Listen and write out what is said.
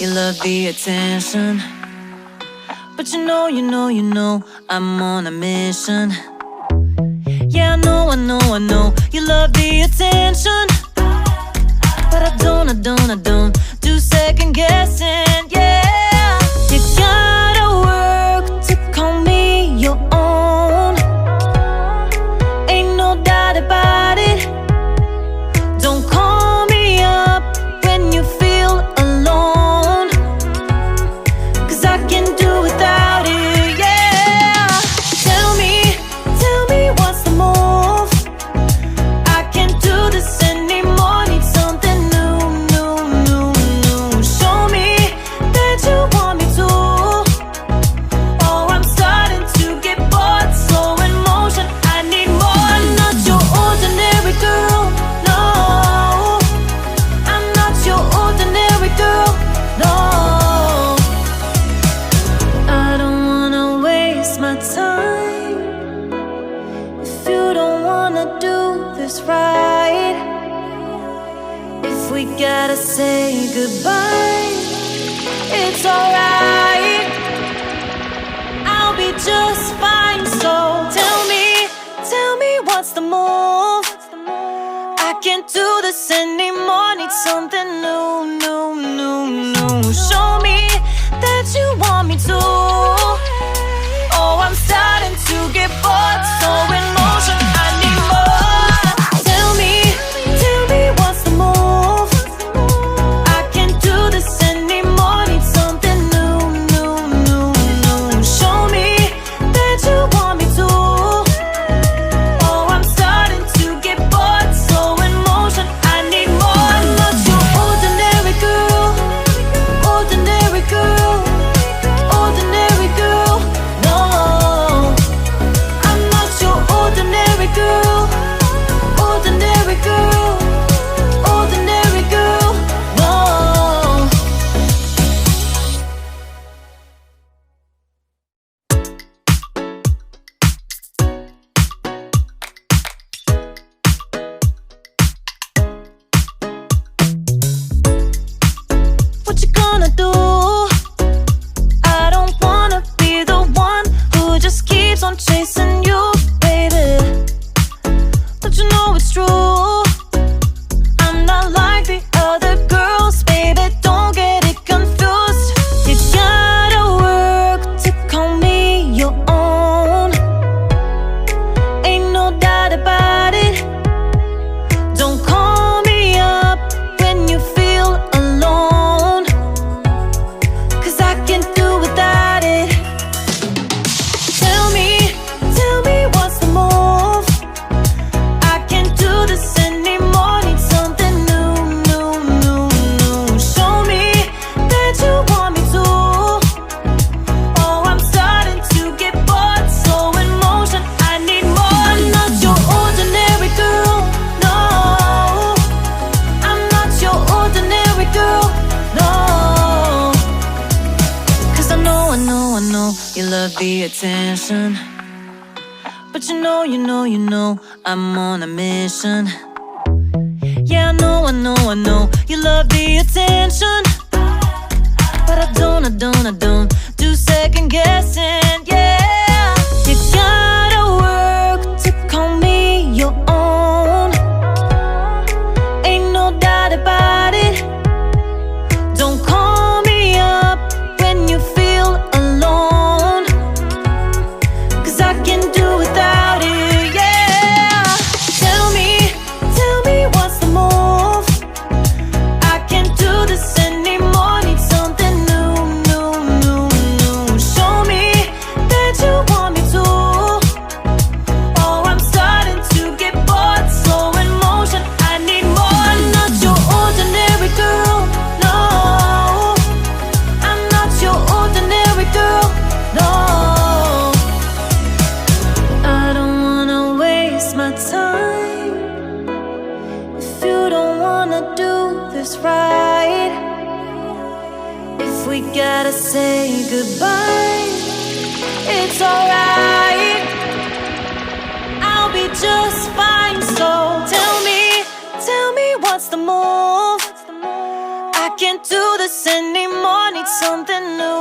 you love the attention. But you know, I'm on a mission. Yeah, I know, you love the attention. But I don't do second guessing, yeah. You gotta work to call me your own. Ain't no doubt about it. Don't call me up when you feel alone, 'cause I can do without it, yeah. Tell me what's the move. I can't do this anymore, need something new. Show me that you want me to. Oh, I'm starting to get bored, so in motion, I need more. I'm not your ordinary girl, no. I'm not your ordinary girl, no. I don't wanna waste my time if you don't wanna do this right. If we gotta say goodbye, it's alright. I'll be just fine, so tell me what's the move. I can't do this anymore, need something new. Show me that you want me to. Oh, I'm starting to get bored, so in motion, I need more. Tell me what's the move. I can't do this anymore, need something new. Show me that you want me to. Oh, I'm starting to get bored, so in motion, I need more. I'm not your ordinary girl, ordinary girl, ordinary girl, no. I'm not your ordinary girl, ordinary girl, ordinary girl, no. What you gonna do? I don't wanna be the one who just keeps on chasing you, baby. But you know it's true, I'm not like the other girls, baby, don't get it confused. You gotta work to call me your own. Ain't no doubt about it. Don't call me up when you feel alone, 'cause I can't do without it. Tell me what's the move. I can't do this anymore, need something new. Show me that you want me to. Oh, I'm starting to get bored, so in motion, I need more. I'm not your ordinary girl, no. I'm not your ordinary girl, no. 'Cause I know, you love the attention. But you know, I'm on a mission. Yeah, I know, you love the attention. But I don't do second guessing, yeah. You gotta work to call me your own. Ain't no doubt about it. Don't call me up when you feel alone, 'cause I can do without it, yeah. Tell me what's the move. I can't do this anymore, need something new. Show me that you want me to. Oh, I'm starting to get bored, so in motion, I need more. I'm not your ordinary girl, no. I'm not your ordinary girl, no. I don't wanna waste my time if you don't wanna do this right. If we gotta say goodbye, it's alright. I'll be just fine, so tell me what's the move. I can't do this anymore. something new.